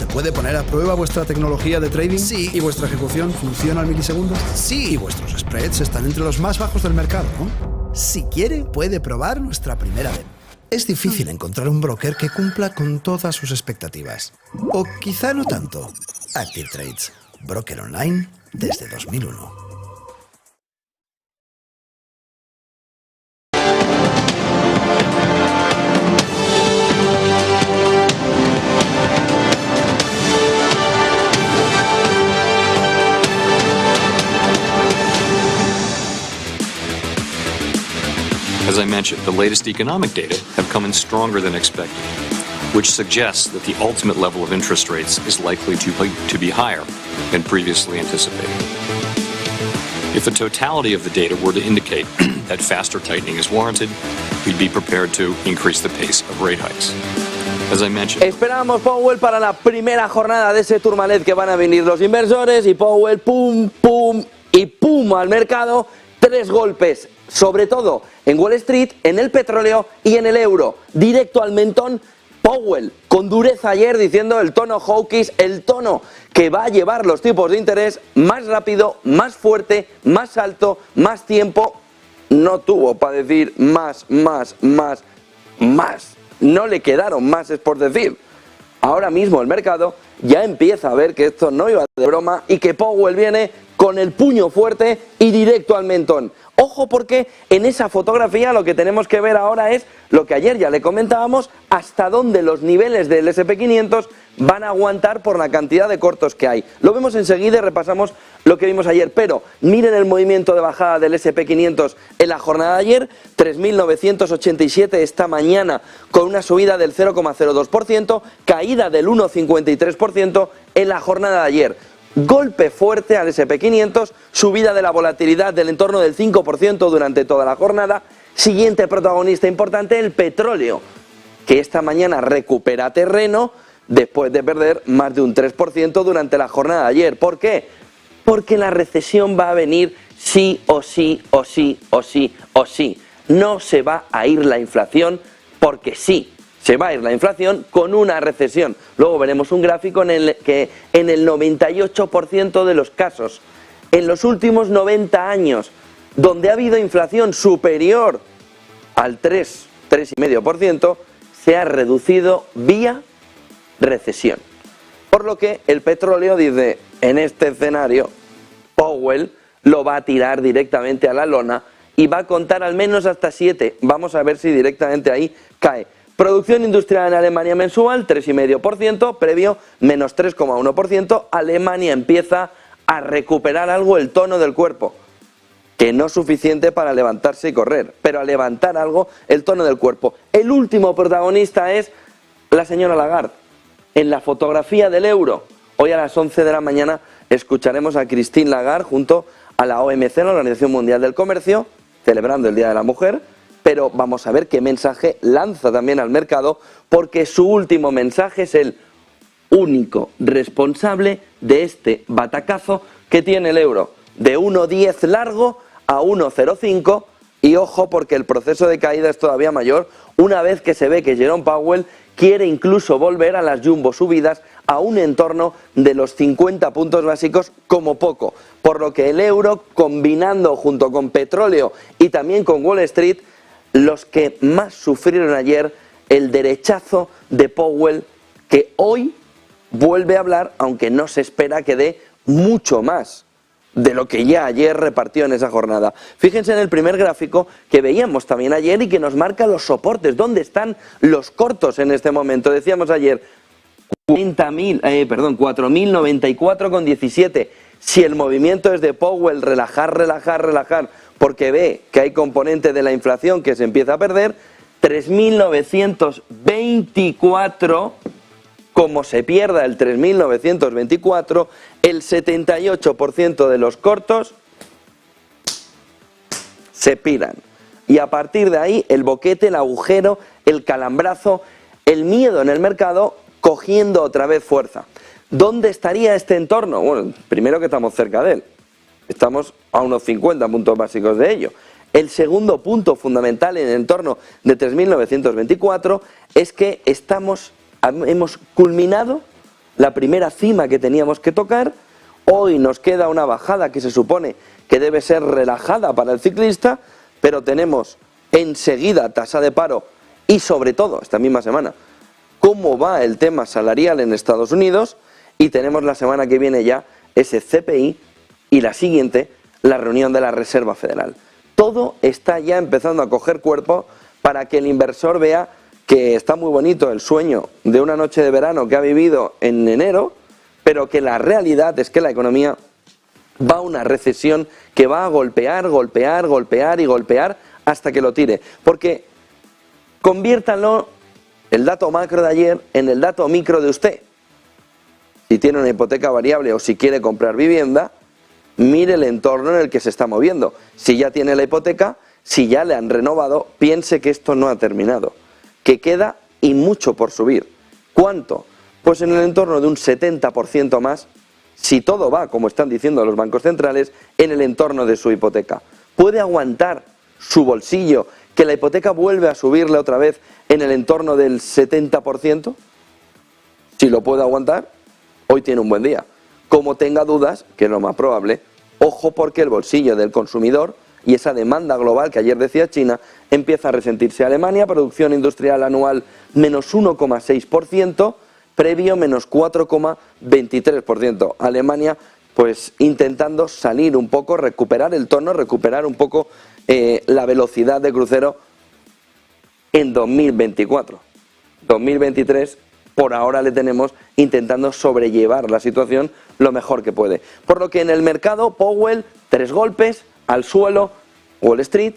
¿Se puede poner a prueba vuestra tecnología de trading? Sí. ¿Y vuestra ejecución funciona al milisegundo? Sí. ¿Y vuestros spreads están entre los más bajos del mercado, no? Si quiere, puede probar nuestra primera demo. Es difícil encontrar un broker que cumpla con todas sus expectativas. O quizá no tanto. Active Trades, broker online desde 2001. As I mentioned, the latest economic data have come in stronger than expected, which suggests that the ultimate level of interest rates is likely to be higher than previously anticipated. If the totality of the data were to indicate that faster tightening is warranted, we'd be prepared to increase the pace of rate hikes. As I mentioned, esperamos Powell para la primera jornada de ese Tourmalet que van a venir los inversores y Powell pum, pum y pum al mercado, 3 golpes. Sobre todo en Wall Street, en el petróleo y en el euro. Directo al mentón, Powell, con dureza ayer diciendo el tono hawkish, el tono que va a llevar los tipos de interés más rápido, más fuerte, más alto, más tiempo. No tuvo para decir más. No le quedaron más, es por decir. Ahora mismo el mercado ya empieza a ver que esto no iba de broma y que Powell viene con el puño fuerte y directo al mentón. Ojo, porque en esa fotografía lo que tenemos que ver ahora es lo que ayer ya le comentábamos, hasta dónde los niveles del S&P 500 van a aguantar por la cantidad de cortos que hay. Lo vemos enseguida y repasamos lo que vimos ayer, pero miren el movimiento de bajada del S&P 500 en la jornada de ayer, 3.987 esta mañana con una subida del 0,02%, caída del 1,53% en la jornada de ayer. Golpe fuerte al S&P 500, subida de la volatilidad del entorno del 5% durante toda la jornada. Siguiente protagonista importante, el petróleo, que esta mañana recupera terreno después de perder más de un 3% durante la jornada de ayer. ¿Por qué? Porque la recesión va a venir sí o sí. No se va a ir la inflación porque sí. Se va a ir la inflación con una recesión. Luego veremos un gráfico en el que en el 98% de los casos, en los últimos 90 años, donde ha habido inflación superior al 3,5%, se ha reducido vía recesión. Por lo que el petróleo dice, en este escenario, Powell lo va a tirar directamente a la lona y va a contar al menos hasta 7. Vamos a ver si directamente ahí cae. Producción industrial en Alemania mensual, 3,5%, previo menos 3,1%. Alemania empieza a recuperar algo el tono del cuerpo, que no es suficiente para levantarse y correr, pero a levantar algo el tono del cuerpo. El último protagonista es la señora Lagarde. En la fotografía del euro, hoy a las 11 de la mañana escucharemos a Christine Lagarde junto a la OMC, la Organización Mundial del Comercio, celebrando el Día de la Mujer. Pero vamos a ver qué mensaje lanza también al mercado, porque su último mensaje es el único responsable de este batacazo que tiene el euro, de 1,10 largo a 1,05, y ojo porque el proceso de caída es todavía mayor, una vez que se ve que Jerome Powell quiere incluso volver a las jumbo subidas a un entorno de los 50 puntos básicos como poco, por lo que el euro, combinando junto con petróleo y también con Wall Street, los que más sufrieron ayer el derechazo de Powell, que hoy vuelve a hablar, aunque no se espera que dé mucho más de lo que ya ayer repartió en esa jornada. Fíjense en el primer gráfico que veíamos también ayer y que nos marca los soportes, dónde están los cortos en este momento. Decíamos ayer 4.094,17. Si el movimiento es de Powell, relajar, porque ve que hay componente de la inflación que se empieza a perder, 3.924, como se pierda el 3.924, el 78% de los cortos se piran. Y a partir de ahí, el boquete, el agujero, el calambrazo, el miedo en el mercado cogiendo otra vez fuerza. ¿Dónde estaría este entorno? Bueno, primero que estamos cerca de él. Estamos a unos 50 puntos básicos de ello. El segundo punto fundamental en el entorno de 3.924 es que hemos culminado la primera cima que teníamos que tocar. Hoy nos queda una bajada que se supone que debe ser relajada para el ciclista, pero tenemos enseguida tasa de paro y sobre todo esta misma semana cómo va el tema salarial en Estados Unidos, y tenemos la semana que viene ya ese CPI y la siguiente la reunión de la Reserva Federal. Todo está ya empezando a coger cuerpo para que el inversor vea que está muy bonito el sueño de una noche de verano que ha vivido en enero, pero que la realidad es que la economía va a una recesión que va a golpear hasta que lo tire. Porque conviértanlo, el dato macro de ayer, en el dato micro de usted. Si tiene una hipoteca variable o si quiere comprar vivienda, mire el entorno en el que se está moviendo. Si ya tiene la hipoteca, si ya le han renovado, piense que esto no ha terminado, que queda y mucho por subir. ¿Cuánto? Pues en el entorno de un 70% más, si todo va, como están diciendo los bancos centrales, en el entorno de su hipoteca. ¿Puede aguantar su bolsillo que la hipoteca vuelve a subirle otra vez en el entorno del 70%? Si lo puede aguantar, hoy tiene un buen día. Como tenga dudas, que es lo más probable, ojo, porque el bolsillo del consumidor y esa demanda global que ayer decía China empieza a resentirse. Alemania, producción industrial anual menos 1,6%, previo menos 4,23%. Alemania pues intentando salir un poco, recuperar el tono, recuperar un poco la velocidad de crucero en 2024. 2023 por ahora le tenemos intentando sobrellevar la situación lo mejor que puede. Por lo que en el mercado, Powell, 3 golpes al suelo, Wall Street,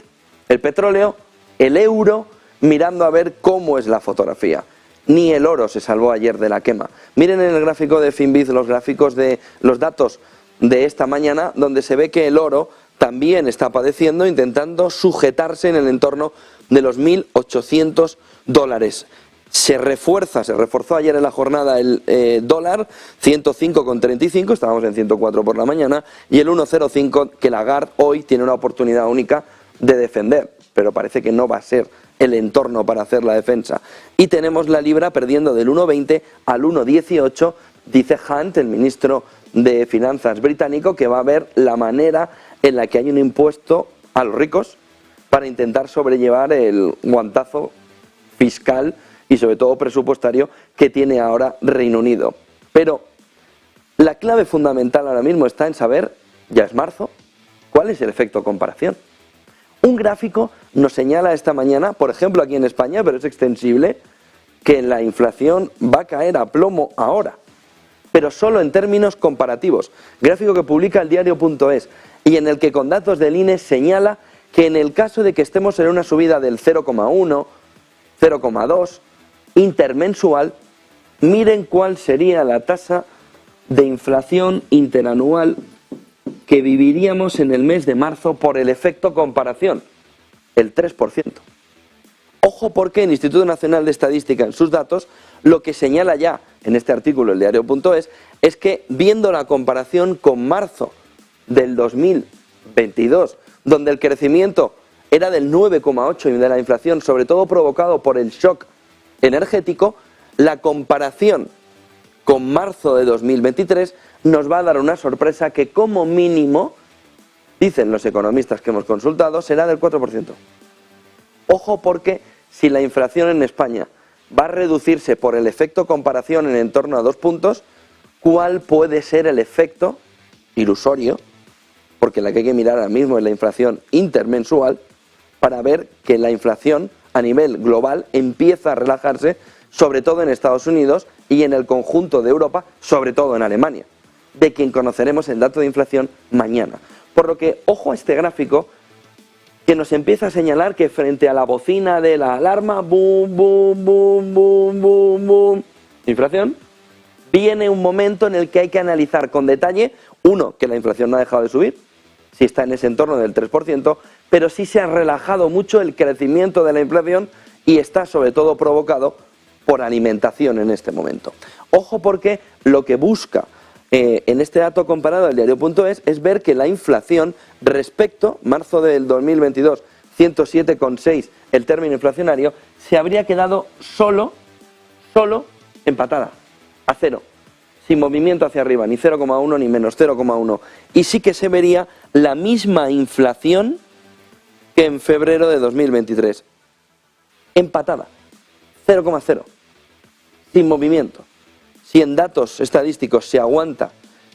el petróleo, el euro, mirando a ver cómo es la fotografía. Ni el oro se salvó ayer de la quema. Miren en el gráfico de Finviz los gráficos de los datos de esta mañana, donde se ve que el oro también está padeciendo, intentando sujetarse en el entorno de los $1.800. Se reforzó ayer en la jornada el dólar, 105,35, estábamos en 104 por la mañana, y el 1,05 que Lagarde hoy tiene una oportunidad única de defender, pero parece que no va a ser el entorno para hacer la defensa. Y tenemos la libra perdiendo del 1,20 al 1,18, dice Hunt, el ministro de Finanzas británico, que va a ver la manera en la que hay un impuesto a los ricos para intentar sobrellevar el guantazo fiscal y sobre todo presupuestario que tiene ahora Reino Unido. Pero la clave fundamental ahora mismo está en saber, ya es marzo, cuál es el efecto comparación. Un gráfico nos señala esta mañana, por ejemplo aquí en España, pero es extensible, que la inflación va a caer a plomo ahora, pero solo en términos comparativos. Gráfico que publica el diario.es y en el que con datos del INE señala que en el caso de que estemos en una subida del 0,1, 0,2 intermensual, miren cuál sería la tasa de inflación interanual que viviríamos en el mes de marzo por el efecto comparación, el 3%. Ojo, porque el Instituto Nacional de Estadística en sus datos lo que señala ya en este artículo el diario.es es que viendo la comparación con marzo del 2022, donde el crecimiento era del 9,8 y de la inflación sobre todo provocado por el shock energético, la comparación con marzo de 2023 nos va a dar una sorpresa que como mínimo, dicen los economistas que hemos consultado, será del 4%. Ojo, porque si la inflación en España va a reducirse por el efecto comparación en torno a 2 puntos, ¿cuál puede ser el efecto ilusorio? Porque la que hay que mirar ahora mismo es la inflación intermensual para ver que la inflación a nivel global empieza a relajarse, sobre todo en Estados Unidos y en el conjunto de Europa, sobre todo en Alemania, de quien conoceremos el dato de inflación mañana. Por lo que, ojo a este gráfico que nos empieza a señalar que frente a la bocina de la alarma, boom, boom, boom, boom, boom, boom, inflación, viene un momento en el que hay que analizar con detalle, uno, que la inflación no ha dejado de subir, si está en ese entorno del 3%, pero sí se ha relajado mucho el crecimiento de la inflación y está sobre todo provocado por alimentación en este momento. Ojo, porque lo que busca en este dato comparado del diario.es es ver que la inflación respecto marzo del 2022, 107,6 el término inflacionario, se habría quedado solo empatada, a cero. sin movimiento hacia arriba, ni 0,1 ni menos 0,1. Y sí que se vería la misma inflación que en febrero de 2023. Empatada, 0,0, sin movimiento. Si en datos estadísticos se aguanta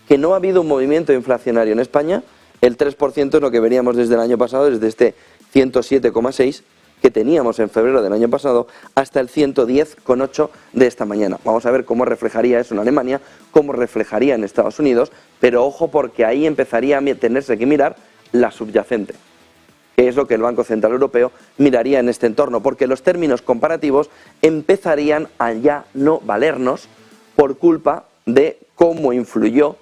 que no ha habido un movimiento inflacionario en España, el 3% es lo que veríamos desde el año pasado, desde este 107,6 que teníamos en febrero del año pasado hasta el 110,8 de esta mañana. Vamos a ver cómo reflejaría eso en Alemania, cómo reflejaría en Estados Unidos, pero ojo porque ahí empezaría a tenerse que mirar la subyacente, que es lo que el Banco Central Europeo miraría en este entorno, porque los términos comparativos empezarían a ya no valernos por culpa de cómo influyó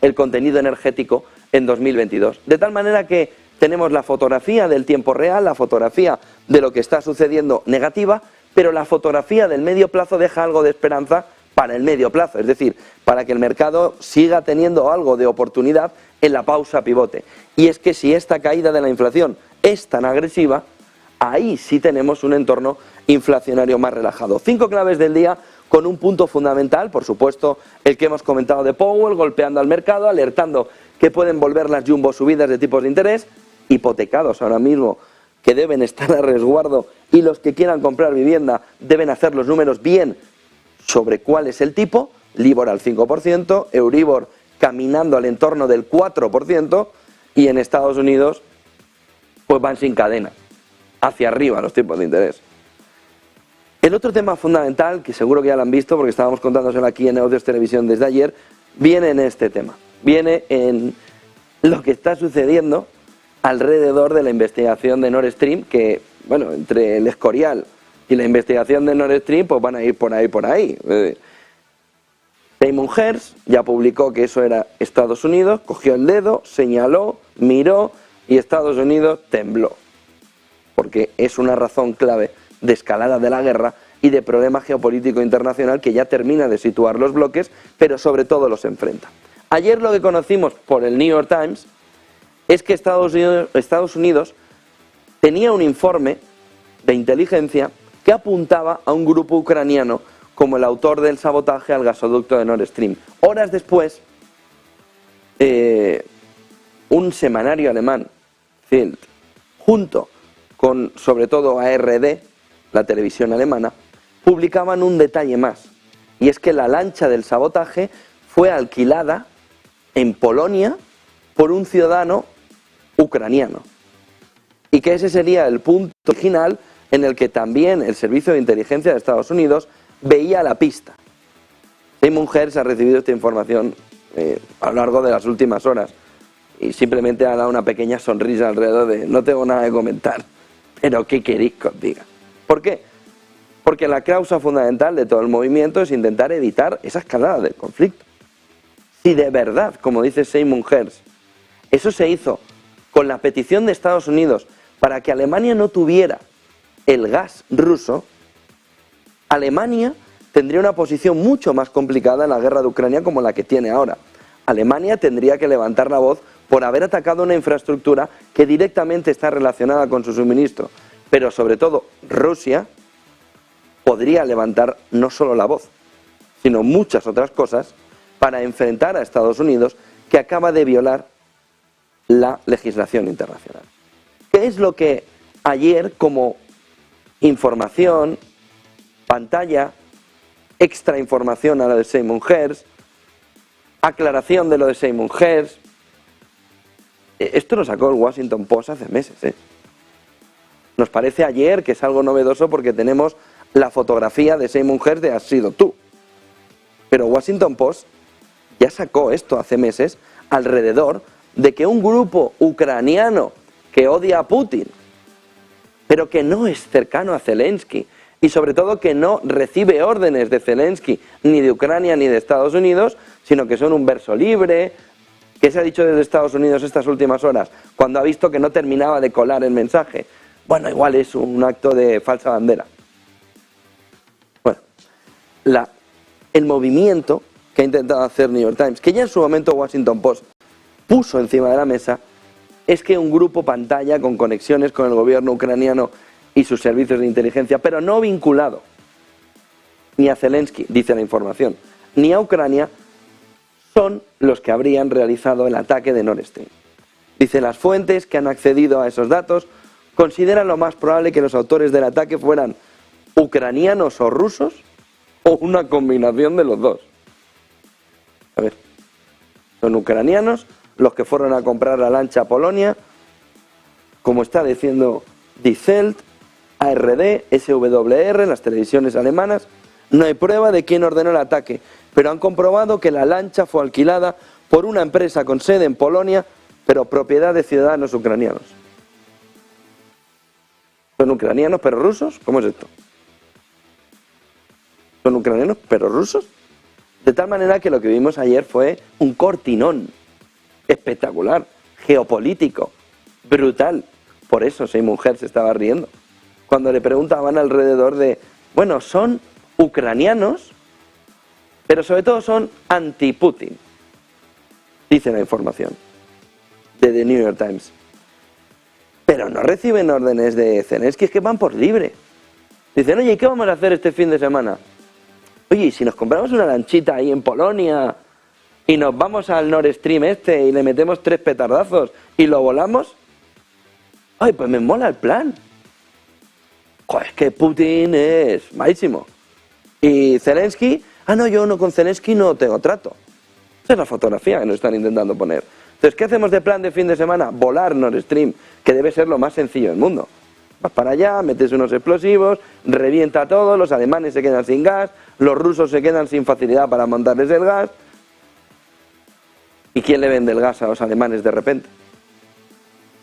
el contenido energético en 2022. De tal manera que tenemos la fotografía del tiempo real, la fotografía de lo que está sucediendo negativa, pero la fotografía del medio plazo deja algo de esperanza para el medio plazo, es decir, para que el mercado siga teniendo algo de oportunidad en la pausa pivote. Y es que si esta caída de la inflación es tan agresiva, ahí sí tenemos un entorno inflacionario más relajado. 5 claves del día con un punto fundamental, por supuesto, el que hemos comentado de Powell, golpeando al mercado, alertando que pueden volver las jumbo subidas de tipos de interés, hipotecados ahora mismo, que deben estar a resguardo, y los que quieran comprar vivienda deben hacer los números bien sobre cuál es el tipo, LIBOR al 5%, Euribor caminando al entorno del 4%, y en Estados Unidos pues van sin cadena, hacia arriba los tipos de interés. El otro tema fundamental, que seguro que ya lo han visto porque estábamos contándoselo aquí en Negocios Televisión desde ayer, viene en este tema, viene en lo que está sucediendo alrededor de la investigación de Nord Stream, que, bueno, entre el Escorial y la investigación de Nord Stream, pues van a ir por ahí. Simon Hersh ya publicó que eso era Estados Unidos, cogió el dedo, señaló, miró y Estados Unidos tembló. Porque es una razón clave de escalada de la guerra y de problema geopolítico internacional que ya termina de situar los bloques, pero sobre todo los enfrenta. Ayer lo que conocimos por el New York Times es que Estados Unidos tenía un informe de inteligencia que apuntaba a un grupo ucraniano como el autor del sabotaje al gasoducto de Nord Stream. Horas después, un semanario alemán, Bild, junto con sobre todo ARD, la televisión alemana, publicaban un detalle más, y es que la lancha del sabotaje fue alquilada en Polonia por un ciudadano ucraniano, y que ese sería el punto original en el que también el Servicio de Inteligencia de Estados Unidos veía la pista. Simon Hersh ha recibido esta información a lo largo de las últimas horas y simplemente ha dado una pequeña sonrisa alrededor de no tengo nada que comentar, pero ¿qué queréis que os diga? ¿Por qué? Porque la causa fundamental de todo el movimiento es intentar evitar esa escalada del conflicto. Si de verdad, como dice Simon Hersh, eso se hizo con la petición de Estados Unidos para que Alemania no tuviera el gas ruso, Alemania tendría una posición mucho más complicada en la guerra de Ucrania como la que tiene ahora. Alemania tendría que levantar la voz por haber atacado una infraestructura que directamente está relacionada con su suministro. Pero sobre todo Rusia podría levantar no solo la voz, sino muchas otras cosas para enfrentar a Estados Unidos, que acaba de violar la legislación internacional. ¿Qué es lo que ayer, como información, pantalla, extra información a la de Simon Hersh, aclaración de lo de Simon Hersh? Esto lo sacó el Washington Post hace meses, Nos parece ayer que es algo novedoso porque tenemos la fotografía de Simon Hersh de has sido tú. Pero Washington Post ya sacó esto hace meses alrededor de que un grupo ucraniano que odia a Putin, pero que no es cercano a Zelensky, y sobre todo que no recibe órdenes de Zelensky, ni de Ucrania ni de Estados Unidos, sino que son un verso libre. ¿Qué se ha dicho desde Estados Unidos estas últimas horas? Cuando ha visto que no terminaba de colar el mensaje. Bueno, igual es un acto de falsa bandera. Bueno, el movimiento que ha intentado hacer New York Times, que ya en su momento Washington Post puso encima de la mesa, es que un grupo pantalla con conexiones con el gobierno ucraniano y sus servicios de inteligencia, pero no vinculado ni a Zelensky, dice la información, ni a Ucrania, son los que habrían realizado el ataque de Nord Stream. Dice, las fuentes que han accedido a esos datos consideran lo más probable que los autores del ataque fueran ucranianos o rusos o una combinación de los dos. A ver, son ucranianos los que fueron a comprar la lancha a Polonia, como está diciendo Die Welt, ARD, SWR, en las televisiones alemanas. No hay prueba de quién ordenó el ataque, pero han comprobado que la lancha fue alquilada por una empresa con sede en Polonia, pero propiedad de ciudadanos ucranianos. ¿Son ucranianos pero rusos? ¿Cómo es esto? ¿Son ucranianos pero rusos? De tal manera que lo que vimos ayer fue un cortinón espectacular, geopolítico, brutal. Por eso Seymour Hersh se estaba riendo. Cuando le preguntaban alrededor de, bueno, son ucranianos, pero sobre todo son anti-Putin, dice la información de The New York Times. Pero no reciben órdenes de Zelensky, es que van por libre. Dicen, oye, ¿qué vamos a hacer este fin de semana? Oye, ¿y si nos compramos una lanchita ahí en Polonia y nos vamos al Nord Stream y le metemos 3 petardazos y lo volamos? Ay, pues me mola el plan. Joder, es que Putin es malísimo. Y Zelensky, no, yo no, con Zelensky no tengo trato. Esa es la fotografía que nos están intentando poner. Entonces, ¿qué hacemos de plan de fin de semana? Volar Nord Stream, que debe ser lo más sencillo del mundo. Vas para allá, metes unos explosivos, revienta todo, los alemanes se quedan sin gas, los rusos se quedan sin facilidad para montarles el gas. ¿Y quién le vende el gas a los alemanes de repente?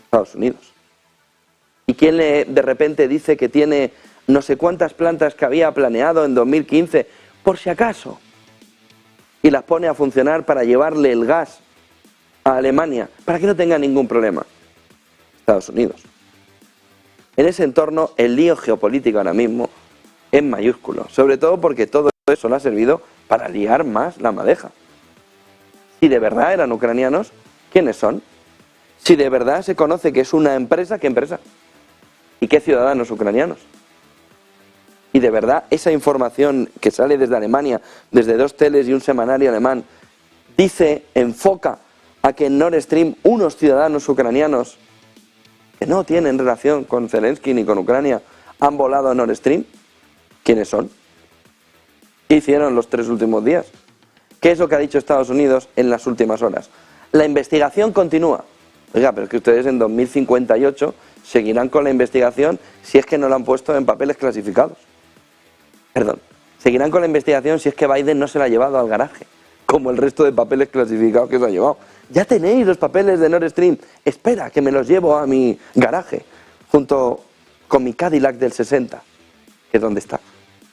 Estados Unidos. ¿Y quién de repente dice que tiene no sé cuántas plantas que había planeado en 2015, por si acaso, y las pone a funcionar para llevarle el gas a Alemania, para que no tenga ningún problema? Estados Unidos. En ese entorno, el lío geopolítico ahora mismo es mayúsculo, sobre todo porque todo eso le ha servido para liar más la madeja. Si de verdad eran ucranianos, ¿quiénes son? Si de verdad se conoce que es una empresa, ¿qué empresa? ¿Y qué ciudadanos ucranianos? Y de verdad esa información que sale desde Alemania, desde 2 teles y un semanario alemán, dice, enfoca a que en Nord Stream unos ciudadanos ucranianos que no tienen relación con Zelensky ni con Ucrania han volado a Nord Stream. ¿Quiénes son? ¿Qué hicieron los 3 últimos días? ¿Qué es lo que ha dicho Estados Unidos en las últimas horas? La investigación continúa. Oiga, pero es que ustedes en 2058 seguirán con la investigación si es que no la han puesto en papeles clasificados. Perdón, seguirán con la investigación si es que Biden no se la ha llevado al garaje, como el resto de papeles clasificados que se ha llevado. Ya tenéis los papeles de Nord Stream, espera que me los llevo a mi garaje, junto con mi Cadillac del 60, que es donde está.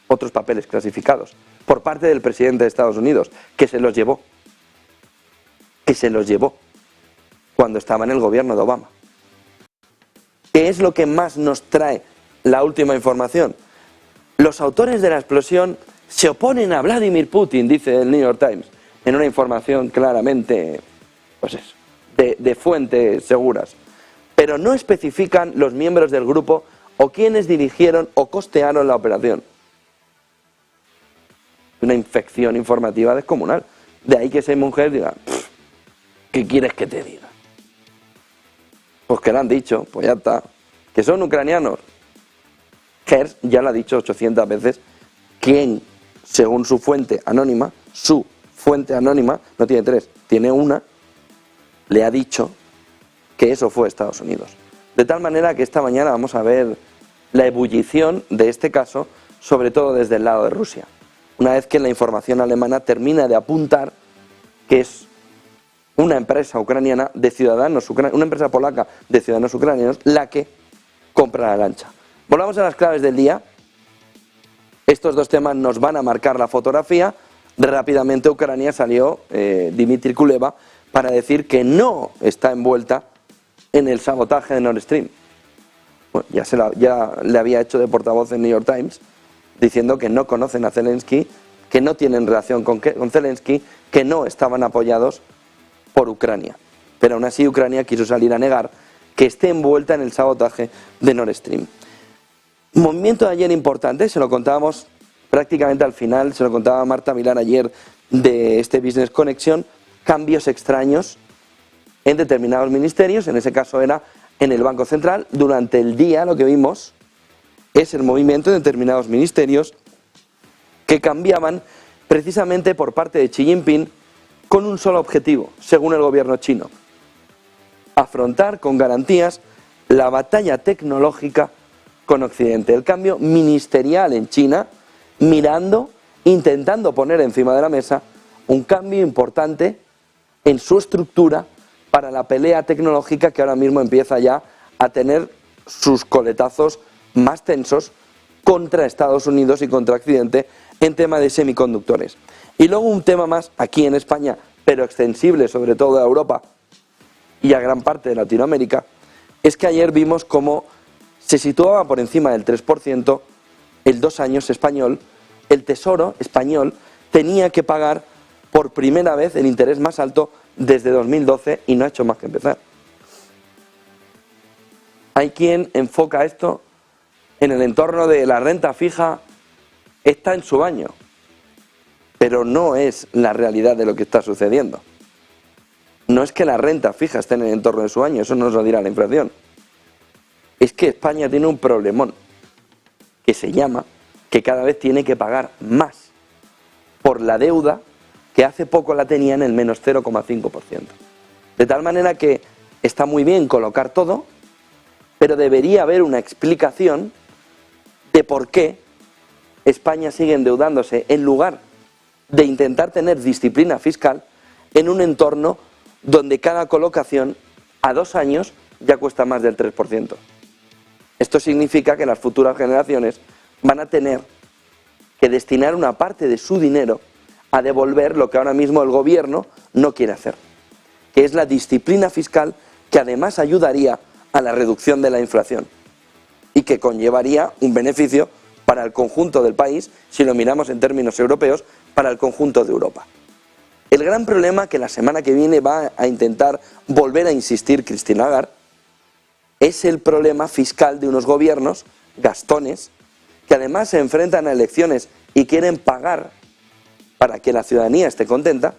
Otros papeles clasificados, por parte del presidente de Estados Unidos, que se los llevó. Cuando estaba en el gobierno de Obama. ¿Qué es lo que más nos trae la última información? Los autores de la explosión se oponen a Vladimir Putin, dice el New York Times, en una información claramente, pues eso, de fuentes seguras. Pero no especifican los miembros del grupo o quienes dirigieron o costearon la operación. Una infección informativa descomunal. De ahí que esa mujer diga, ¿qué quieres que te diga? Pues que lo han dicho, pues ya está. Que son ucranianos. Hersh ya lo ha dicho 800 veces, quien, según su fuente anónima, no tiene 3, tiene una, le ha dicho que eso fue Estados Unidos. De tal manera que esta mañana vamos a ver la ebullición de este caso, sobre todo desde el lado de Rusia. Una vez que la información alemana termina de apuntar que es una empresa ucraniana de ciudadanos ucranianos, una empresa polaca de ciudadanos ucranianos, la que compra la lancha. Volvamos a las claves del día. Estos 2 temas nos van a marcar la fotografía. Rápidamente Ucrania salió, Dmitry Kuleba, para decir que no está envuelta en el sabotaje de Nord Stream. Bueno, ya le había hecho de portavoz en New York Times, diciendo que no conocen a Zelensky, que no tienen relación con Zelensky, que no estaban apoyados por Ucrania. Pero aún así Ucrania quiso salir a negar que esté envuelta en el sabotaje de Nord Stream. Movimiento de ayer importante, se lo contábamos prácticamente al final, se lo contaba Marta Milán ayer de este Business Connection. cambios extraños en determinados ministerios, en ese caso era en el Banco Central. Durante el día lo que vimos es el movimiento de determinados ministerios que cambiaban precisamente por parte de Xi Jinping con un solo objetivo, según el gobierno chino: afrontar con garantías la batalla tecnológica con Occidente. El cambio ministerial en China, intentando poner encima de la mesa un cambio importante en su estructura para la pelea tecnológica que ahora mismo empieza ya a tener sus coletazos más tensos contra Estados Unidos y contra Occidente en tema de semiconductores. Y luego un tema más aquí en España, pero extensible sobre todo a Europa y a gran parte de Latinoamérica, es que ayer vimos cómo se situaba por encima del 3% el 2 años español. El Tesoro español tenía que pagar por primera vez el interés más alto desde 2012 y no ha hecho más que empezar. Hay quien enfoca esto en el entorno de la renta fija, está en su baño, pero no es la realidad de lo que está sucediendo. No es que la renta fija esté en el entorno de su baño, eso no nos lo dirá la inflación. Es que España tiene un problemón que se llama que cada vez tiene que pagar más por la deuda que hace poco la tenía en el menos 0,5%. De tal manera que está muy bien colocar todo, pero debería haber una explicación de por qué España sigue endeudándose en lugar de intentar tener disciplina fiscal en un entorno donde cada colocación a 2 años ya cuesta más del 3%. Esto significa que las futuras generaciones van a tener que destinar una parte de su dinero a devolver lo que ahora mismo el gobierno no quiere hacer, que es la disciplina fiscal, que además ayudaría a la reducción de la inflación y que conllevaría un beneficio para el conjunto del país, si lo miramos en términos europeos, para el conjunto de Europa. El gran problema que la semana que viene va a intentar volver a insistir Christine Lagarde es el problema fiscal de unos gobiernos gastones que además se enfrentan a elecciones y quieren pagar para que la ciudadanía esté contenta,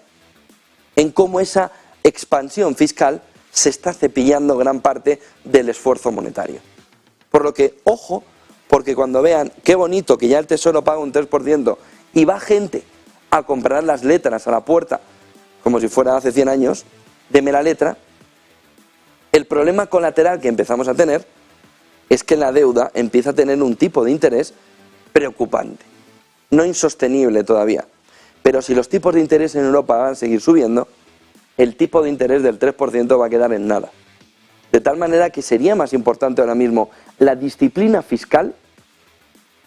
en cómo esa expansión fiscal se está cepillando gran parte del esfuerzo monetario. Por lo que, ojo, porque cuando vean qué bonito que ya el Tesoro paga un 3% y va gente a comprar las letras a la puerta, como si fuera hace 100 años, deme la letra, el problema colateral que empezamos a tener es que la deuda empieza a tener un tipo de interés preocupante, no insostenible todavía. Pero si los tipos de interés en Europa van a seguir subiendo, el tipo de interés del 3% va a quedar en nada. De tal manera que sería más importante ahora mismo la disciplina fiscal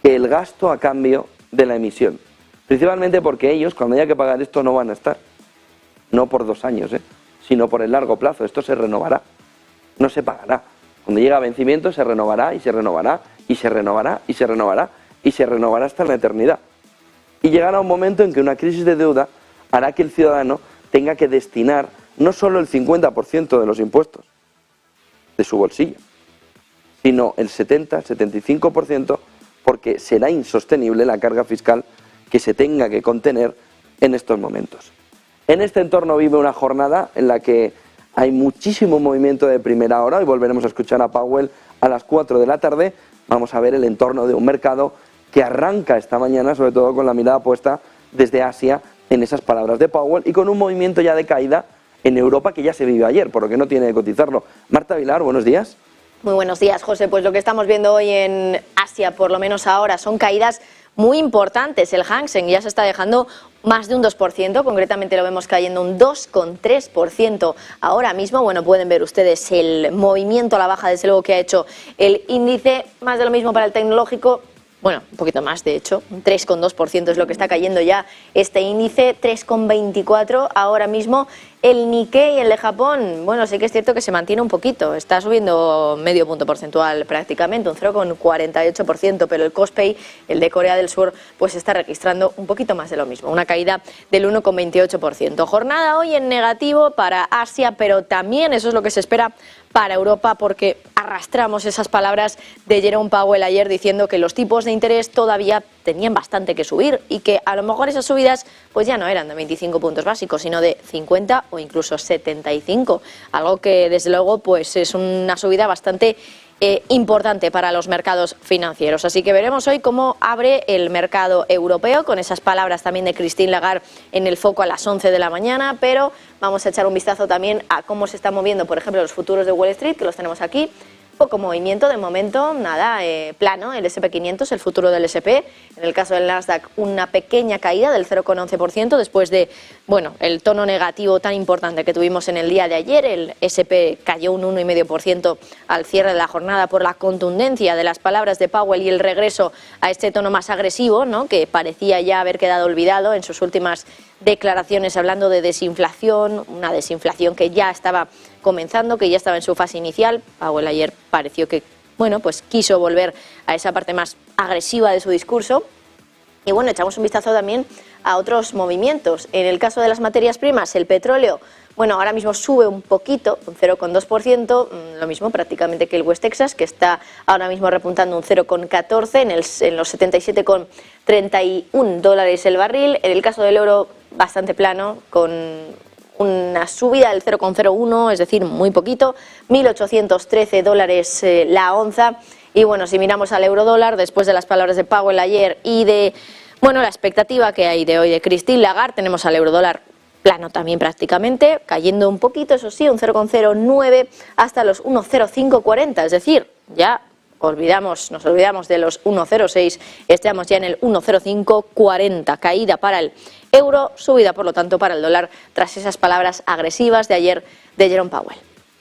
que el gasto a cambio de la emisión. Principalmente porque ellos, cuando haya que pagar esto, no van a estar. No por 2 años, sino por el largo plazo. Esto se renovará, no se pagará. Cuando llega a vencimiento se renovará y se renovará y se renovará y se renovará y se renovará hasta la eternidad. Y llegará un momento en que una crisis de deuda hará que el ciudadano tenga que destinar no solo el 50% de los impuestos de su bolsillo, sino el 70-75%, porque será insostenible la carga fiscal que se tenga que contener en estos momentos. En este entorno vive una jornada en la que hay muchísimo movimiento de primera hora. Hoy volveremos a escuchar a Powell a las 4 de la tarde. Vamos a ver el entorno de un mercado que arranca esta mañana, sobre todo con la mirada puesta desde Asia en esas palabras de Powell y con un movimiento ya de caída en Europa que ya se vivió ayer, por lo que no tiene que cotizarlo. Marta Vilar, buenos días. Muy buenos días, José. Pues lo que estamos viendo hoy en Asia, por lo menos ahora, son caídas muy importantes. El Hang Seng ya se está dejando más de un 2%, concretamente lo vemos cayendo un 2,3% ahora mismo. Bueno, pueden ver ustedes el movimiento a la baja, desde luego, que ha hecho el índice. Más de lo mismo para el tecnológico. Bueno, un poquito más, de hecho, un 3,2% es lo que está cayendo ya este índice, 3,24% ahora mismo. El Nikkei, el de Japón, bueno, sí que es cierto que se mantiene un poquito, está subiendo medio punto porcentual prácticamente, un 0,48%, pero el Kospi, el de Corea del Sur, pues está registrando un poquito más de lo mismo, una caída del 1,28%. Jornada hoy en negativo para Asia, pero también eso es lo que se espera para Europa, porque arrastramos esas palabras de Jerome Powell ayer diciendo que los tipos de interés todavía tenían bastante que subir y que a lo mejor esas subidas pues ya no eran de 25 puntos básicos, sino de 50 o incluso 75, algo que desde luego pues es una subida bastante importante para los mercados financieros. Así que veremos hoy cómo abre el mercado europeo, con esas palabras también de Christine Lagarde en el foco a las 11 de la mañana, pero vamos a echar un vistazo también a cómo se están moviendo, por ejemplo, los futuros de Wall Street, que los tenemos aquí. Poco movimiento de momento, nada, plano, el S&P 500, el futuro del S&P. En el caso del Nasdaq, una pequeña caída del 0,11% después de, bueno, el tono negativo tan importante que tuvimos en el día de ayer. El S&P cayó un 1,5% al cierre de la jornada por la contundencia de las palabras de Powell y el regreso a este tono más agresivo, ¿no?, que parecía ya haber quedado olvidado en sus últimas declaraciones, hablando de desinflación, una desinflación que ya estaba comenzando, que ya estaba en su fase inicial. Powell ayer pareció que, bueno, pues quiso volver a esa parte más agresiva de su discurso. Y bueno, echamos un vistazo también a otros movimientos. En el caso de las materias primas, el petróleo, bueno, ahora mismo sube un poquito, un 0,2%, lo mismo prácticamente que el West Texas, que está ahora mismo repuntando un 0,14 en los 77,31 dólares el barril. En el caso del euro, bastante plano, con una subida del 0,01, es decir, muy poquito, 1.813 dólares la onza. Y bueno, si miramos al euro dólar, después de las palabras de Powell ayer y de, bueno, la expectativa que hay de hoy de Christine Lagarde, tenemos al euro dólar plano también prácticamente, cayendo un poquito, eso sí, un 0,09 hasta los 1,0540, es decir, ya nos olvidamos de los 1,06, estamos ya en el 1,0540, caída para el euro, subida por lo tanto para el dólar tras esas palabras agresivas de ayer de Jerome Powell.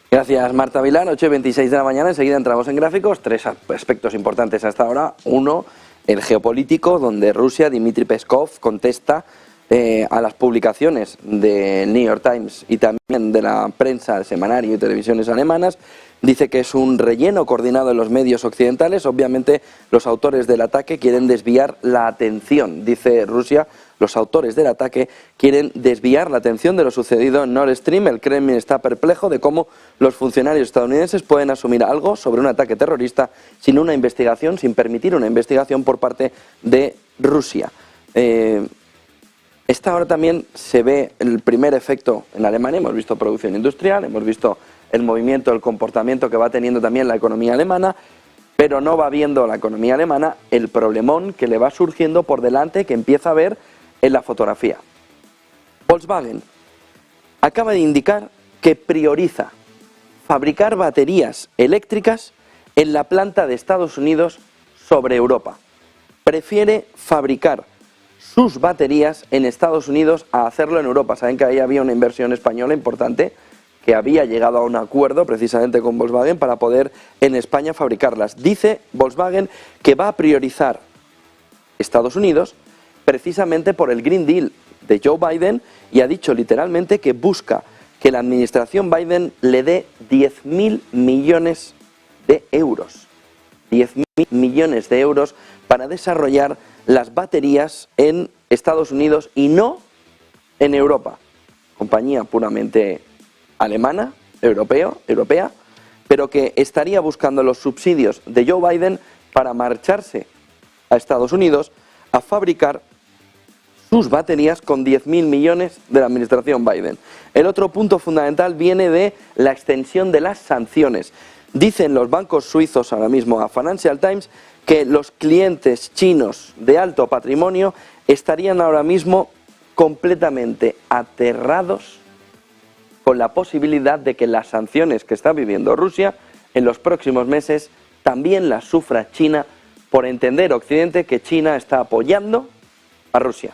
Gracias, Marta Vilán. 8:26 de la mañana, enseguida entramos en gráficos. Tres aspectos importantes hasta ahora. Uno, el geopolítico, donde Rusia, Dmitry Peskov, contesta a las publicaciones del New York Times y también de la prensa, semanario y televisiones alemanas. Dice que es un relleno coordinado en los medios occidentales. Obviamente los autores del ataque quieren desviar la atención, dice Rusia. Los autores del ataque quieren desviar la atención de lo sucedido en Nord Stream. El Kremlin está perplejo de cómo los funcionarios estadounidenses pueden asumir algo sobre un ataque terrorista sin una investigación, sin permitir una investigación por parte de Rusia. Esta hora también se ve el primer efecto en Alemania. Hemos visto producción industrial, hemos visto el movimiento, el comportamiento que va teniendo también la economía alemana, pero no va viendo la economía alemana el problemón que le va surgiendo por delante, que empieza a ver en la fotografía. Volkswagen acaba de indicar que prioriza fabricar baterías eléctricas en la planta de Estados Unidos sobre Europa. Prefiere fabricar sus baterías en Estados Unidos a hacerlo en Europa. Saben que ahí había una inversión española importante que había llegado a un acuerdo precisamente con Volkswagen para poder en España fabricarlas. Dice Volkswagen que va a priorizar Estados Unidos precisamente por el Green Deal de Joe Biden, y ha dicho literalmente que busca que la administración Biden le dé 10.000 millones de euros. 10.000 millones de euros para desarrollar las baterías en Estados Unidos y no en Europa. Compañía puramente alemana, europea, pero que estaría buscando los subsidios de Joe Biden para marcharse a Estados Unidos a fabricar sus baterías con 10.000 millones de la administración Biden. El otro punto fundamental viene de la extensión de las sanciones. Dicen los bancos suizos ahora mismo a Financial Times que los clientes chinos de alto patrimonio estarían ahora mismo completamente aterrados con la posibilidad de que las sanciones que está viviendo Rusia en los próximos meses también las sufra China, por entender Occidente que China está apoyando a Rusia,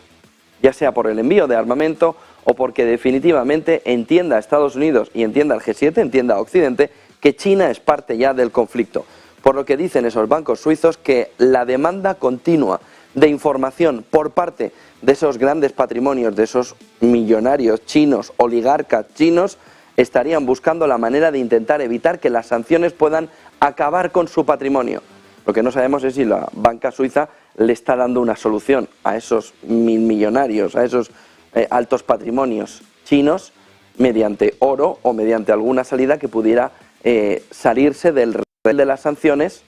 ya sea por el envío de armamento o porque definitivamente entienda a Estados Unidos y entienda al G7, entienda a Occidente, que China es parte ya del conflicto. Por lo que dicen esos bancos suizos que la demanda continua de información por parte de esos grandes patrimonios, de esos millonarios chinos, oligarcas chinos, estarían buscando la manera de intentar evitar que las sanciones puedan acabar con su patrimonio. Lo que no sabemos es si la banca suiza le está dando una solución a esos millonarios, a esos altos patrimonios chinos, mediante oro o mediante alguna salida que pudiera salirse del redil de las sanciones,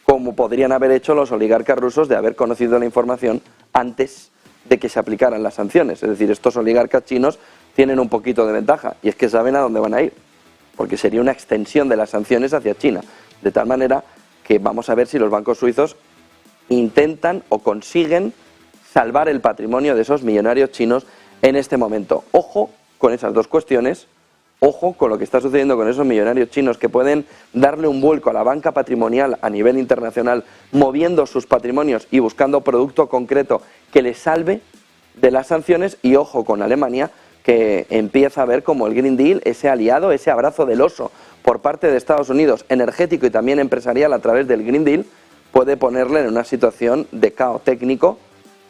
como podrían haber hecho los oligarcas rusos de haber conocido la información antes de que se aplicaran las sanciones. Es decir, estos oligarcas chinos tienen un poquito de ventaja, y es que saben a dónde van a ir, porque sería una extensión de las sanciones hacia China, de tal manera que vamos a ver si los bancos suizos intentan o consiguen salvar el patrimonio de esos millonarios chinos en este momento. Ojo con esas dos cuestiones, ojo con lo que está sucediendo con esos millonarios chinos que pueden darle un vuelco a la banca patrimonial a nivel internacional, moviendo sus patrimonios y buscando producto concreto que les salve de las sanciones, y ojo con Alemania, que empieza a ver como el Green Deal, ese aliado, ese abrazo del oso por parte de Estados Unidos, energético y también empresarial a través del Green Deal, puede ponerle en una situación de caos técnico,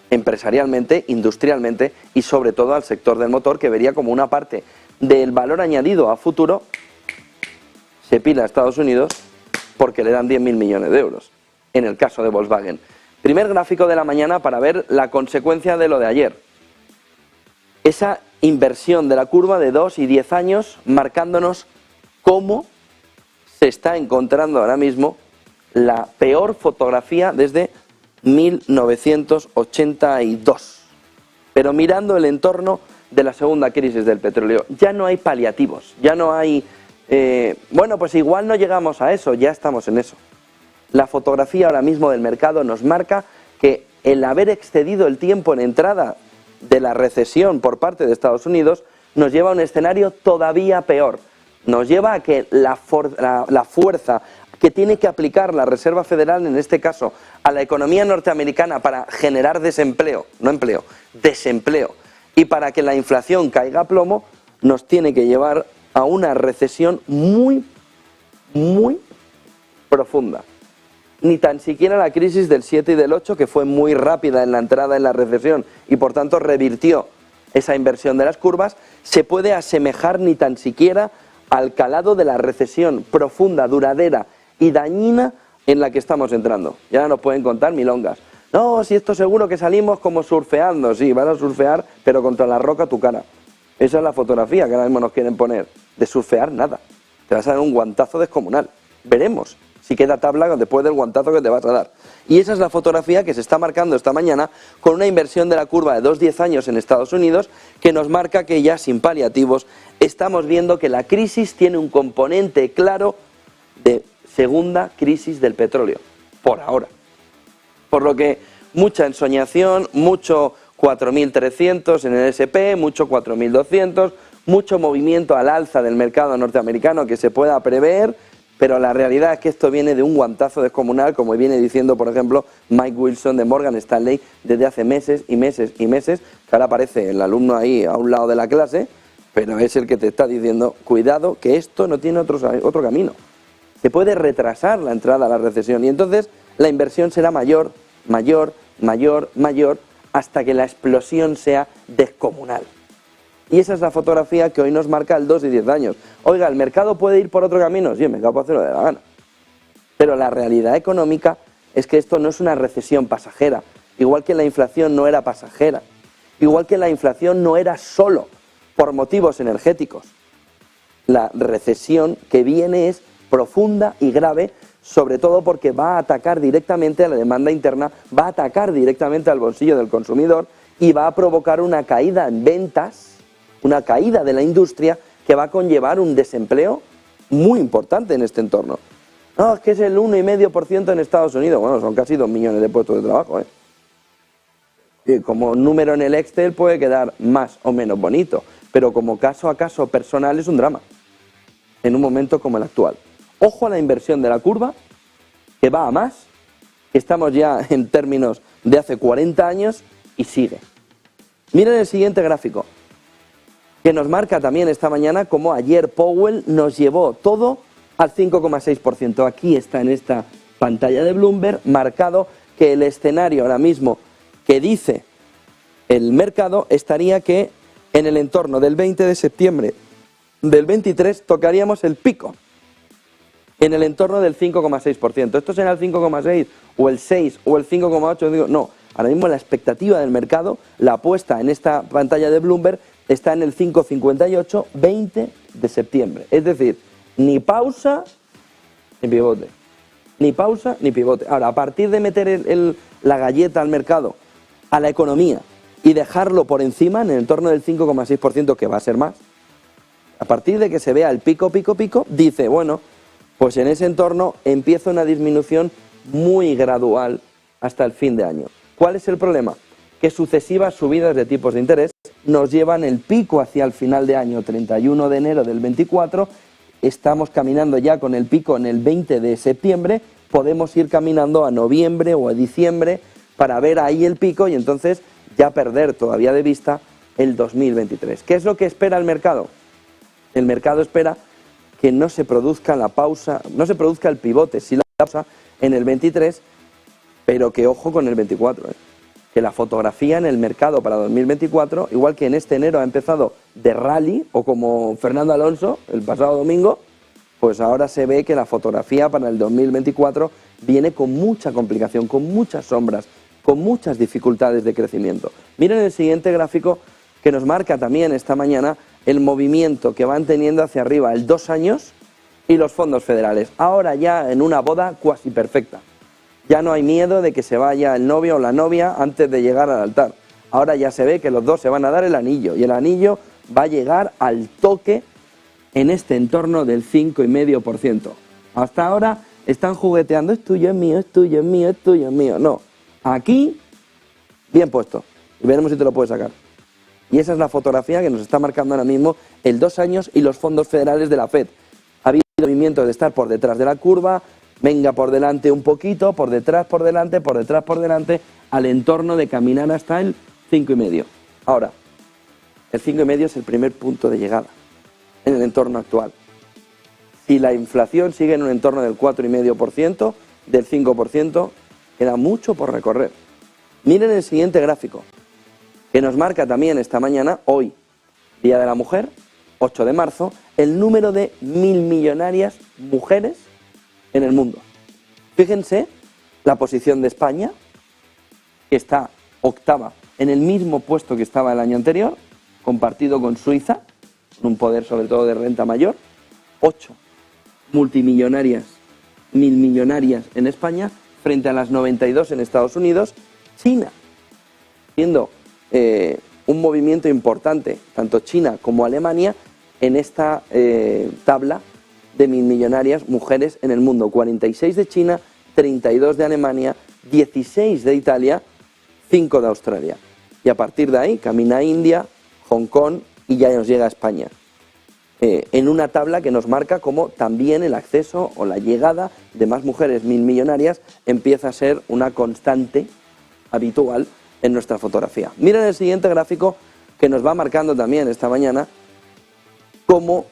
empresarialmente, industrialmente y sobre todo al sector del motor, que vería como una parte del valor añadido a futuro, se pila a Estados Unidos porque le dan 10.000 millones de euros, en el caso de Volkswagen. Primer gráfico de la mañana para ver la consecuencia de lo de ayer. Esa inversión de la curva de 2 y 10 años, marcándonos cómo se está encontrando ahora mismo la peor fotografía desde 1982. Pero mirando el entorno de la segunda crisis del petróleo, ya no hay paliativos, ya no hay, bueno, pues igual no llegamos a eso, ya estamos en eso. La fotografía ahora mismo del mercado nos marca que el haber excedido el tiempo en entrada de la recesión por parte de Estados Unidos nos lleva a un escenario todavía peor. Nos lleva a que la fuerza que tiene que aplicar la Reserva Federal, en este caso, a la economía norteamericana para generar desempleo, no empleo, desempleo, y para que la inflación caiga a plomo, nos tiene que llevar a una recesión muy, muy profunda. Ni tan siquiera la crisis del 7 y del 8, que fue muy rápida en la entrada en la recesión y por tanto revirtió esa inversión de las curvas, se puede asemejar ni tan siquiera al calado de la recesión profunda, duradera y dañina en la que estamos entrando. Ya nos pueden contar milongas. No, si esto seguro que salimos como surfeando. Sí, vas a surfear, pero contra la roca tu cara. Esa es la fotografía que ahora mismo nos quieren poner. De surfear, nada. Te vas a dar un guantazo descomunal. Veremos si queda tabla después del guantazo que te vas a dar. Y esa es la fotografía que se está marcando esta mañana con una inversión de la curva de 2-10 años en Estados Unidos, que nos marca que ya sin paliativos estamos viendo que la crisis tiene un componente claro de segunda crisis del petróleo, por ahora. Por lo que mucha ensoñación, mucho 4.300 en el S&P, mucho 4.200, mucho movimiento al alza del mercado norteamericano que se pueda prever, pero la realidad es que esto viene de un guantazo descomunal, como viene diciendo, por ejemplo, Mike Wilson de Morgan Stanley desde hace meses y meses y meses, que ahora aparece el alumno ahí a un lado de la clase, pero es el que te está diciendo, cuidado, que esto no tiene otro camino. Se puede retrasar la entrada a la recesión y entonces la inversión será mayor, mayor, mayor, mayor, hasta que la explosión sea descomunal. Y esa es la fotografía que hoy nos marca el 2 y 10 años. Oiga, ¿el mercado puede ir por otro camino? Sí, el mercado puede hacer lo de la gana. Pero la realidad económica es que esto no es una recesión pasajera. Igual que la inflación no era pasajera. Igual que la inflación no era solo por motivos energéticos. La recesión que viene es profunda y grave, sobre todo porque va a atacar directamente a la demanda interna, va a atacar directamente al bolsillo del consumidor y va a provocar una caída en ventas, una caída de la industria que va a conllevar un desempleo muy importante en este entorno. No, es que es el 1,5% en Estados Unidos. Bueno, son casi 2 millones de puestos de trabajo, ¿eh? Y como número en el Excel puede quedar más o menos bonito, pero como caso a caso personal es un drama, en un momento como el actual. Ojo a la inversión de la curva, que va a más, que estamos ya en términos de hace 40 años y sigue. Miren el siguiente gráfico, que nos marca también esta mañana como ayer Powell nos llevó todo al 5,6%. Aquí está en esta pantalla de Bloomberg marcado que el escenario ahora mismo que dice el mercado estaría que en el entorno del 20 de septiembre del 23 tocaríamos el pico, en el entorno del 5,6%. ¿Esto será el 5,6 o el 6 o el 5,8? No, ahora mismo la expectativa del mercado, la apuesta en esta pantalla de Bloomberg, está en el 5,58, 20 de septiembre. Es decir, ni pausa ni pivote. Ni pausa ni pivote. Ahora, a partir de meter la galleta al mercado, a la economía, y dejarlo por encima, en el entorno del 5,6%, que va a ser más, a partir de que se vea el pico, dice, bueno, pues en ese entorno empieza una disminución muy gradual hasta el fin de año. ¿Cuál es el problema? Que sucesivas subidas de tipos de interés nos llevan el pico hacia el final de año, 31 de enero del 24, estamos caminando ya con el pico en el 20 de septiembre, podemos ir caminando a noviembre o a diciembre para ver ahí el pico y entonces ya perder todavía de vista el 2023. ¿Qué es lo que espera el mercado? El mercado espera que no se produzca la pausa, no se produzca el pivote, sí la pausa en el 23, pero que ojo con el 24, que la fotografía en el mercado para 2024, igual que en este enero ha empezado de rally, o como Fernando Alonso el pasado domingo, pues ahora se ve que la fotografía para el 2024 viene con mucha complicación, con muchas sombras, con muchas dificultades de crecimiento. Miren el siguiente gráfico que nos marca también esta mañana el movimiento que van teniendo hacia arriba el 2 años y los fondos federales. Ahora ya en una boda cuasi perfecta. Ya no hay miedo de que se vaya el novio o la novia antes de llegar al altar. Ahora ya se ve que los dos se van a dar el anillo y el anillo va a llegar al toque en este entorno del 5,5%. Hasta ahora están jugueteando, es tuyo, es mío, es tuyo, es mío, es tuyo, es mío. No, aquí bien puesto y veremos si te lo puedes sacar. Y esa es la fotografía que nos está marcando ahora mismo el 2 años y los fondos federales de la FED. Ha habido movimiento de estar por detrás de la curva, venga por delante un poquito, por detrás, por delante, por detrás, por delante, al entorno de caminar hasta el 5,5. Ahora, el 5,5 es el primer punto de llegada en el entorno actual. Si la inflación sigue en un entorno del 4,5%, del 5%, queda mucho por recorrer. Miren el siguiente gráfico, que nos marca también esta mañana, hoy, Día de la Mujer, 8 de marzo, el número de 1.000 millonarias mujeres en el mundo. Fíjense la posición de España, que está octava en el mismo puesto que estaba el año anterior, compartido con Suiza, con un poder sobre todo de renta mayor, 8 multimillonarias, 1.000 millonarias en España, frente a las 92 en Estados Unidos, China, siendo un movimiento importante, tanto China como Alemania, en esta tabla de 1.000 millonarias mujeres en el mundo. 46 de China, 32 de Alemania, 16 de Italia, 5 de Australia. Y a partir de ahí camina India, Hong Kong y ya nos llega a España. En una tabla que nos marca cómo también el acceso o la llegada de más mujeres 1.000 millonarias empieza a ser una constante habitual en nuestra fotografía. Miren el siguiente gráfico que nos va marcando también esta mañana cómo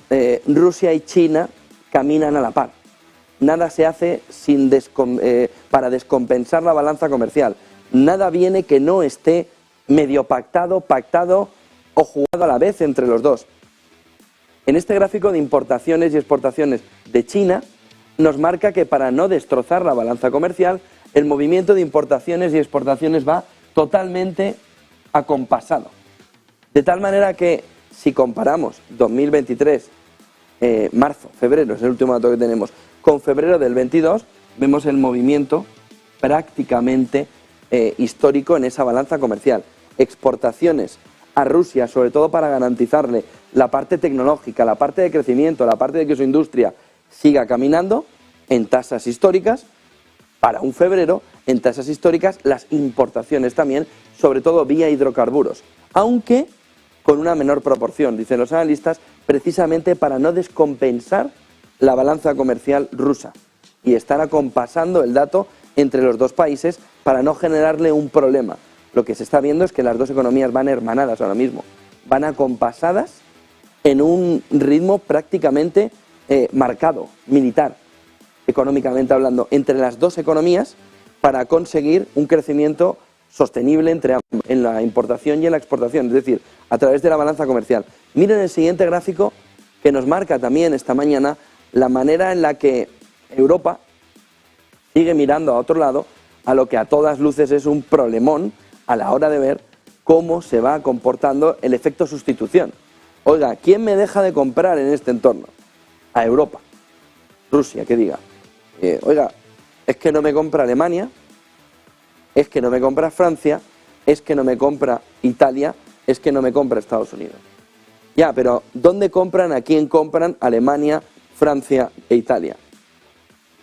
Rusia y China caminan a la par. Nada se hace para descompensar la balanza comercial. Nada viene que no esté medio pactado o jugado a la vez entre los dos. En este gráfico de importaciones y exportaciones de China nos marca que para no destrozar la balanza comercial, el movimiento de importaciones y exportaciones va totalmente acompasado. De tal manera que si comparamos 2023, marzo, febrero, es el último dato que tenemos, con febrero del 22, vemos el movimiento prácticamente histórico en esa balanza comercial. Exportaciones a Rusia, sobre todo para garantizarle la parte tecnológica, la parte de crecimiento, la parte de que su industria siga caminando en tasas históricas, para un febrero, en tasas históricas, las importaciones también, sobre todo vía hidrocarburos, aunque con una menor proporción, dicen los analistas, precisamente para no descompensar la balanza comercial rusa. Y están acompasando el dato entre los dos países para no generarle un problema. Lo que se está viendo es que las dos economías van hermanadas ahora mismo, van acompasadas en un ritmo prácticamente marcado, militar, económicamente hablando, entre las dos economías para conseguir un crecimiento sostenible en la importación y en la exportación, es decir, a través de la balanza comercial. Miren el siguiente gráfico que nos marca también esta mañana la manera en la que Europa sigue mirando a otro lado, a lo que a todas luces es un problemón a la hora de ver cómo se va comportando el efecto sustitución. Oiga, ¿quién me deja de comprar en este entorno? A Europa. Rusia, que diga, oiga, es que no me compra Alemania, es que no me compra Francia, es que no me compra Italia, es que no me compra Estados Unidos. Ya, pero ¿dónde compran? ¿A quién compran? Alemania, Francia e Italia.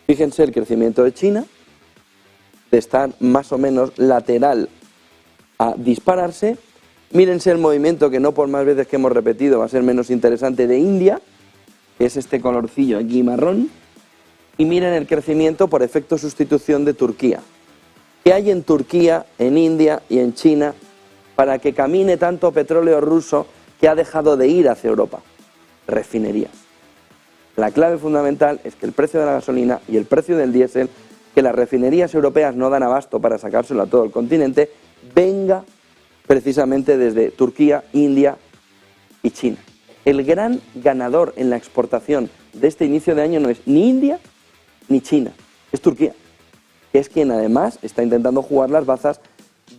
Fíjense el crecimiento de China, de estar más o menos lateral a dispararse. Mírense el movimiento, que no por más veces que hemos repetido va a ser menos interesante, de India, que es este colorcillo aquí marrón. Y miren el crecimiento por efecto sustitución de Turquía. ¿Qué hay en Turquía, en India y en China para que camine tanto petróleo ruso que ha dejado de ir hacia Europa? Refinerías. La clave fundamental es que el precio de la gasolina y el precio del diésel, que las refinerías europeas no dan abasto para sacárselo a todo el continente, venga precisamente desde Turquía, India y China. El gran ganador en la exportación de este inicio de año no es ni India ni China, es Turquía, que es quien además está intentando jugar las bazas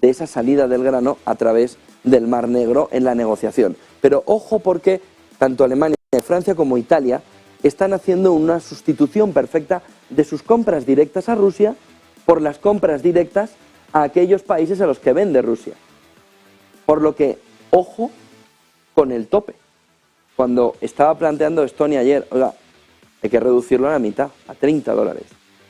de esa salida del grano a través del Mar Negro en la negociación. Pero ojo, porque tanto Alemania, Francia como Italia están haciendo una sustitución perfecta de sus compras directas a Rusia por las compras directas a aquellos países a los que vende Rusia. Por lo que, ojo con el tope. Cuando estaba planteando Estonia ayer, oiga, hay que reducirlo a la mitad, a $30.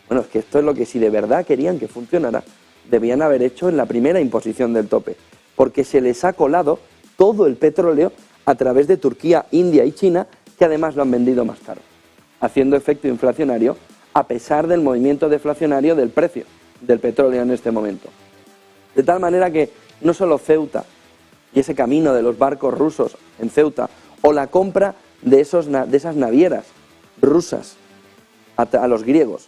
Bueno, es que esto es lo que, si de verdad querían que funcionara, debían haber hecho en la primera imposición del tope, porque se les ha colado todo el petróleo a través de Turquía, India y China, que además lo han vendido más caro, haciendo efecto inflacionario a pesar del movimiento deflacionario del precio del petróleo en este momento. De tal manera que no solo Ceuta y ese camino de los barcos rusos en Ceuta, o la compra de esas navieras rusas a los griegos,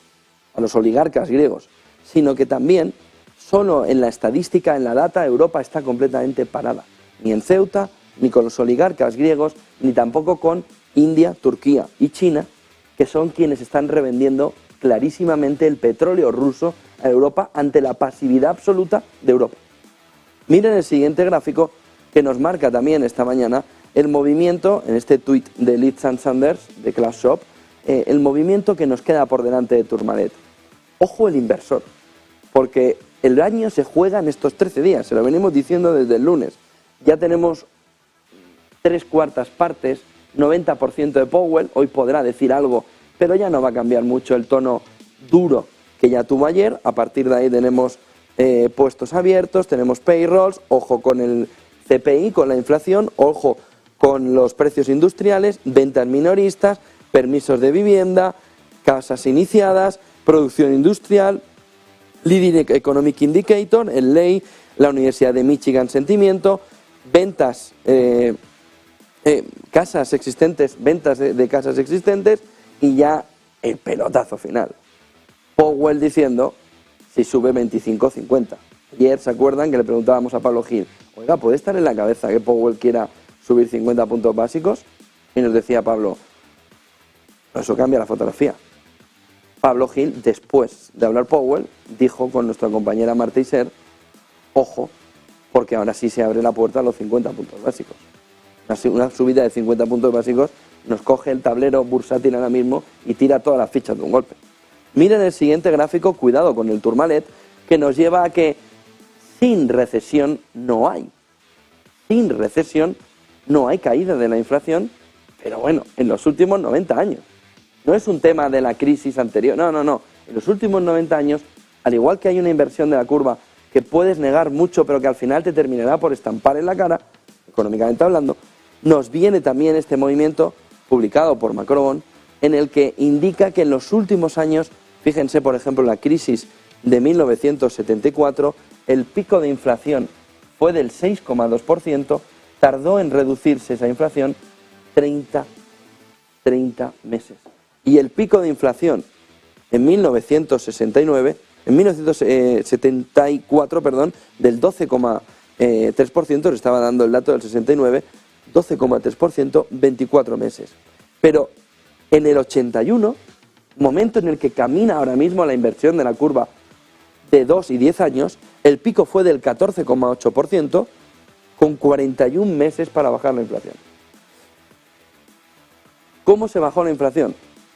a los oligarcas griegos, sino que también, solo en la estadística, en la data, Europa está completamente parada. Ni en Ceuta, ni con los oligarcas griegos, ni tampoco con India, Turquía y China, que son quienes están revendiendo clarísimamente el petróleo ruso a Europa ante la pasividad absoluta de Europa. Miren el siguiente gráfico, que nos marca también esta mañana el movimiento, en este tuit de Leeds & Sanders, de Class Shop, el movimiento que nos queda por delante de Tourmalet. Ojo el inversor, porque el año se juega en estos 13 días, se lo venimos diciendo desde el lunes. Ya tenemos 3/4 partes, 90% de Powell, hoy podrá decir algo, pero ya no va a cambiar mucho el tono duro que ya tuvo ayer. A partir de ahí tenemos puestos abiertos, tenemos payrolls, ojo con el CPI, con la inflación, ojo con los precios industriales, ventas minoristas, permisos de vivienda, casas iniciadas, producción industrial, Leading Economic Indicator, el ley, la Universidad de Michigan Sentimiento, ventas, casas existentes, ventas de casas existentes, y ya el pelotazo final. Powell diciendo si sube 25-50. Ayer, ¿se acuerdan que le preguntábamos a Pablo Gil? Oiga, ¿puede estar en la cabeza que Powell quiera subir 50 puntos básicos? Y nos decía Pablo, eso cambia la fotografía. Pablo Gil, después de hablar Powell, dijo con nuestra compañera Marta Iser, ojo, porque ahora sí se abre la puerta a los 50 puntos básicos. Una subida de 50 puntos básicos nos coge el tablero bursátil ahora mismo y tira todas las fichas de un golpe. Miren el siguiente gráfico, cuidado con el Tourmalet, que nos lleva a que sin recesión no hay. Sin recesión no hay caída de la inflación, pero bueno, en los últimos 90 años. No es un tema de la crisis anterior, no. En los últimos 90 años, al igual que hay una inversión de la curva que puedes negar mucho, pero que al final te terminará por estampar en la cara, económicamente hablando, nos viene también este movimiento publicado por Macron, en el que indica que en los últimos años, fíjense por ejemplo la crisis de 1974, el pico de inflación fue del 6,2%, tardó en reducirse esa inflación 30 meses. Y el pico de inflación en 1974, del 12,3%, le estaba dando el dato del 69, 12,3%, 24 meses. Pero en el 81, momento en el que camina ahora mismo la inversión de la curva de 2 y 10 años, el pico fue del 14,8%, con 41 meses para bajar la inflación. ¿Cómo se bajó la inflación?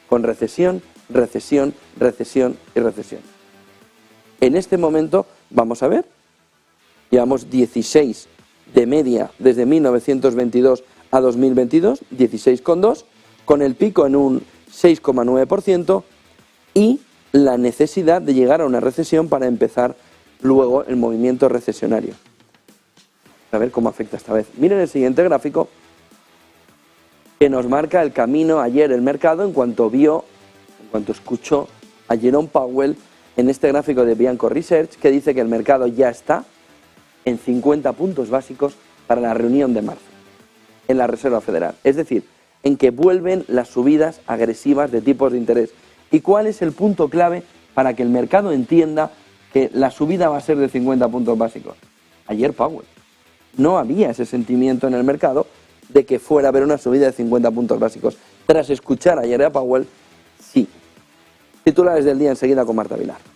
Con recesión recesión, recesión y recesión. En este momento, vamos a ver, llevamos 16 de media desde 1922 a 2022, 16,2, con el pico en un 6,9% y la necesidad de llegar a una recesión para empezar luego el movimiento recesionario. A ver cómo afecta esta vez. Miren el siguiente gráfico que nos marca el camino ayer el mercado en cuanto escuchó a Jerome Powell en este gráfico de Bianco Research, que dice que el mercado ya está en 50 puntos básicos para la reunión de marzo en la Reserva Federal. Es decir, en que vuelven las subidas agresivas de tipos de interés. ¿Y cuál es el punto clave para que el mercado entienda que la subida va a ser de 50 puntos básicos? Ayer Powell. No había ese sentimiento en el mercado de que fuera a haber una subida de 50 puntos básicos. Tras escuchar ayer a Powell, sí. Titulares del día enseguida con Marta Vilar.